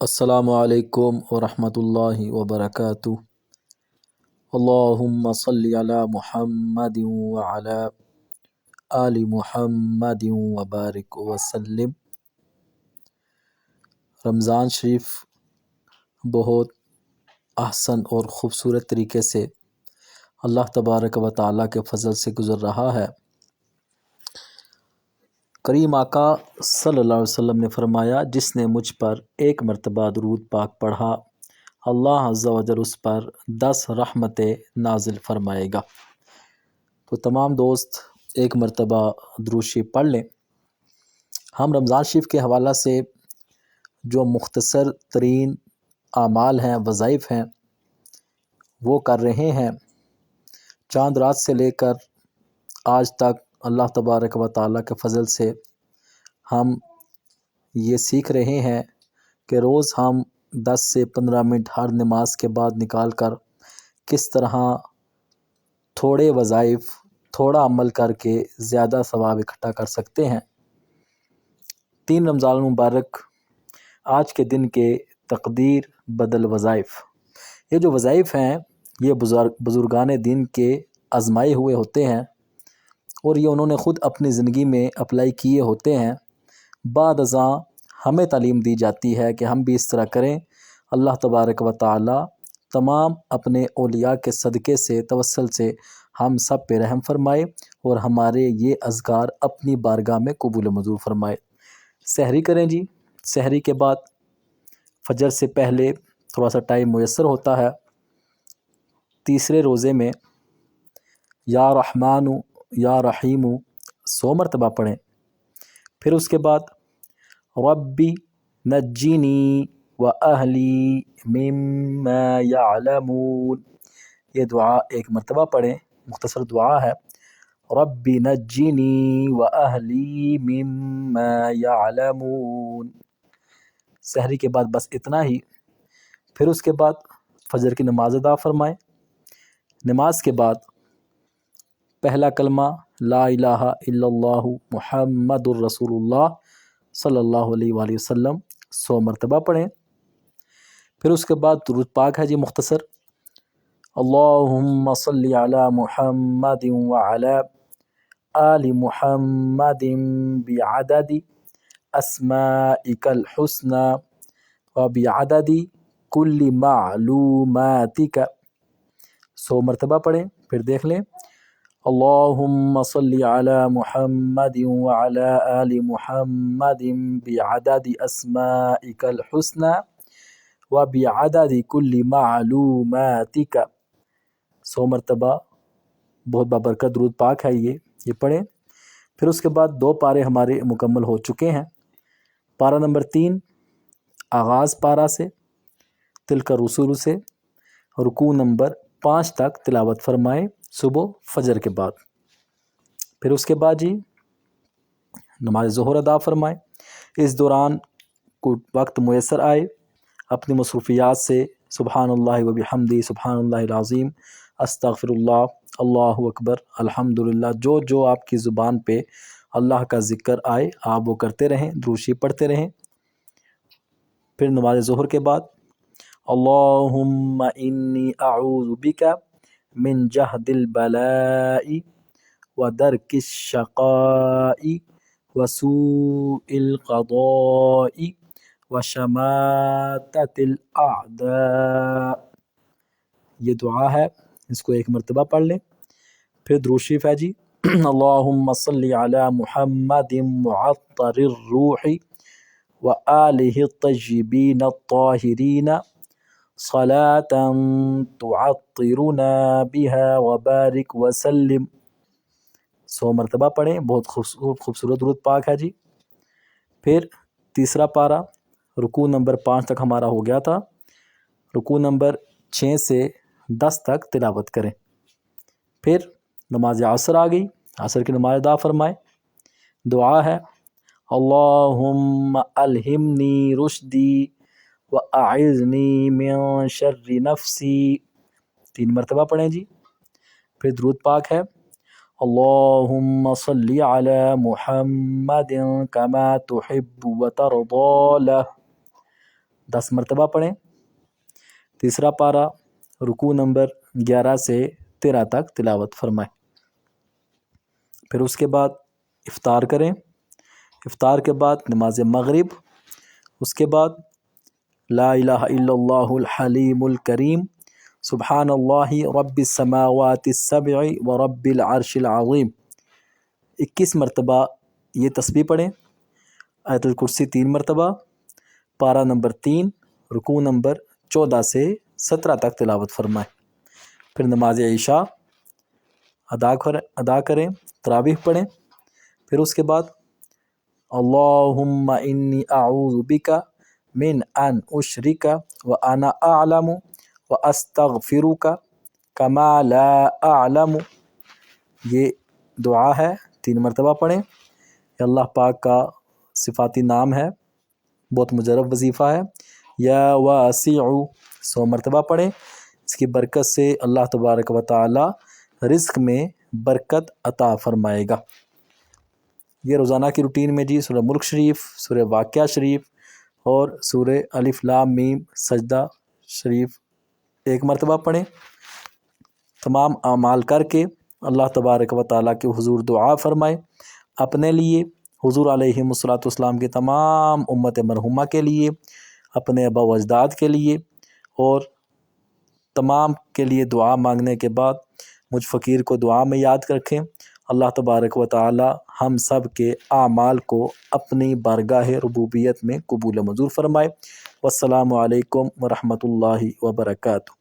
السلام علیکم ورحمۃ اللہ وبرکاتہ۔ اللہم صلی علی محمد وعلی آل محمد وبارک وسلم۔ رمضان شریف بہت احسن اور خوبصورت طریقے سے اللہ تبارک و تعالیٰ کے فضل سے گزر رہا ہے۔ کریم آقا صلی اللہ علیہ وسلم نے فرمایا، جس نے مجھ پر ایک مرتبہ درود پاک پڑھا، اللہ عز و جل اس پر 10 رحمتیں نازل فرمائے گا۔ تو تمام دوست ایک مرتبہ درود شریف پڑھ لیں۔ ہم رمضان شریف کے حوالہ سے جو مختصر ترین اعمال ہیں، وظائف ہیں، وہ کر رہے ہیں۔ چاند رات سے لے کر آج تک اللہ تبارک و تعالیٰ کے فضل سے ہم یہ سیکھ رہے ہیں کہ روز ہم 10 سے 15 منٹ ہر نماز کے بعد نکال کر کس طرح تھوڑے وظائف، تھوڑا عمل کر کے زیادہ ثواب اکٹھا کر سکتے ہیں۔ 3 رمضان المبارک آج کے دن کے تقدیر بدل وظائف۔ یہ جو وظائف ہیں یہ بزرگان دین کے آزمائے ہوئے ہوتے ہیں اور یہ انہوں نے خود اپنی زندگی میں اپلائی کیے ہوتے ہیں۔ بعد ازاں ہمیں تعلیم دی جاتی ہے کہ ہم بھی اس طرح کریں۔ اللہ تبارک و تعالی تمام اپنے اولیاء کے صدقے سے، توسل سے ہم سب پہ رحم فرمائے اور ہمارے یہ اذکار اپنی بارگاہ میں قبول و منظور فرمائے۔ سحری کریں جی، سحری کے بعد فجر سے پہلے تھوڑا سا ٹائم میسر ہوتا ہے، تیسرے روزے میں یا رحمان یا رحیم 100 مرتبہ پڑھیں۔ پھر اس کے بعد ربی نجینی و اہلی مما یعلمون، یہ دعا ایک مرتبہ پڑھیں، مختصر دعا ہے۔ ربی نجینی و اہلی مما یعلمون۔ سحری کے بعد بس اتنا ہی۔ پھر اس کے بعد فجر کی نماز ادا فرمائیں۔ نماز کے بعد پہلا کلمہ لا الہ الا اللہ محمد الرسول اللہ صلی اللہ علیہ وآلہ وسلم 100 مرتبہ پڑھیں۔ پھر اس کے بعد درود پاک ہے جی مختصر، اللہم صلی علی محمد وعلی آل محمد بعدد اسمائک الحسنى وبعدد کل معلوماتک 100 مرتبہ پڑھیں۔ پھر دیکھ لیں، اللہم صلی علی محمد وعلی آل محمد بعدد اسمائک الحسنى وبعدد کل معلوماتک 100 مرتبہ بہت بابرکت درود پاک ہے یہ پڑھیں۔ پھر اس کے بعد 2 پارے ہمارے مکمل ہو چکے ہیں۔ پارہ نمبر 3 آغاز پارہ سے تلک الرسول سے رکوع نمبر 5 تک تلاوت فرمائیں صبح فجر کے بعد۔ پھر اس کے بعد جی نماز ظہر ادا فرمائیں۔ اس دوران کو وقت میسر آئے اپنی مصروفیات سے سبحان اللہ و بحمدہ، سبحان اللہ العظیم، استغفر اللہ، اللہ اکبر، الحمدللہ، جو آپ کی زبان پہ اللہ کا ذکر آئے آپ وہ کرتے رہیں، درود شریف پڑھتے رہیں۔ پھر نماز ظہر کے بعد اللہم انی اعوذ بک من جہد البلاء ودرک الشقاء وسوء القضاء وشماتت الاعداء، یہ دعا ہے، اس کو ایک مرتبہ پڑھ لیں۔ پھر درود شریف ہے جی، اللہم صلی علی محمد معطر الروح وآلہ الطیبین الطاہرین صلاة تعطرنا بها وبارک وسلم 100 مرتبہ پڑھیں، بہت خوبصورت درود پاک ہے جی۔ پھر تیسرا پارہ رکوع نمبر 5 تک ہمارا ہو گیا تھا، رکوع نمبر 6 سے 10 تک تلاوت کریں۔ پھر نماز عصر آ گئی، عصر کی نماز ادا فرمائیں۔ دعا ہے اللہم الہمنی رشدی واعذنی من شر نفسی 3 مرتبہ پڑھیں جی۔ پھر درود پاک ہے اللہم صلی علی محمد کما تحب وترضی لہ 10 مرتبہ پڑھیں۔ تیسرا پارہ رکوع نمبر 11 سے 13 تک تلاوت فرمائیں۔ پھر اس کے بعد افطار کریں۔ افطار کے بعد نماز مغرب، اس کے بعد لا الہ الا اللہ الحلیم الکریم سبحان اللہ رب السماوات السبع ورب العرش العظیم 21 مرتبہ یہ تسبیح پڑھیں۔ آیت الکرسی 3 مرتبہ، پارہ نمبر 3 رکوع نمبر 14 سے 17 تک تلاوت فرمائیں۔ پھر نماز عشاء ادا کریں، تراویح پڑھیں۔ پھر اس کے بعد اللہم انی اعوذ بک من ان اشرک وانا اعلم واستغفرک کما لا اعلم، یہ دعا ہے، 3 مرتبہ پڑھیں۔ یہ اللہ پاک کا صفاتی نام ہے، بہت مجرب وظیفہ ہے۔ یا واسع 100 مرتبہ پڑھیں۔ اس کی برکت سے اللہ تبارک و تعالی رزق میں برکت عطا فرمائے گا۔ یہ روزانہ کی روٹین میں جی سورہ ملک شریف، سورہ واقعہ شریف اور سورہ الف لام میم سجدہ شریف 1 مرتبہ پڑھیں۔ تمام اعمال کر کے اللہ تبارک و تعالیٰ کے حضور دعا فرمائیں، اپنے لیے، حضور علیہ الصلوۃ والسلام کے تمام امت مرحومہ کے لیے، اپنے آباء و اجداد کے لیے، اور تمام کے لیے دعا مانگنے کے بعد مجھ فقیر کو دعا میں یاد رکھیں۔ اللہ تبارک و تعالی ہم سب کے اعمال کو اپنی بارگاہ ربوبیت میں قبول و منظور فرمائے۔ والسلام علیکم ورحمۃ اللہ وبرکاتہ۔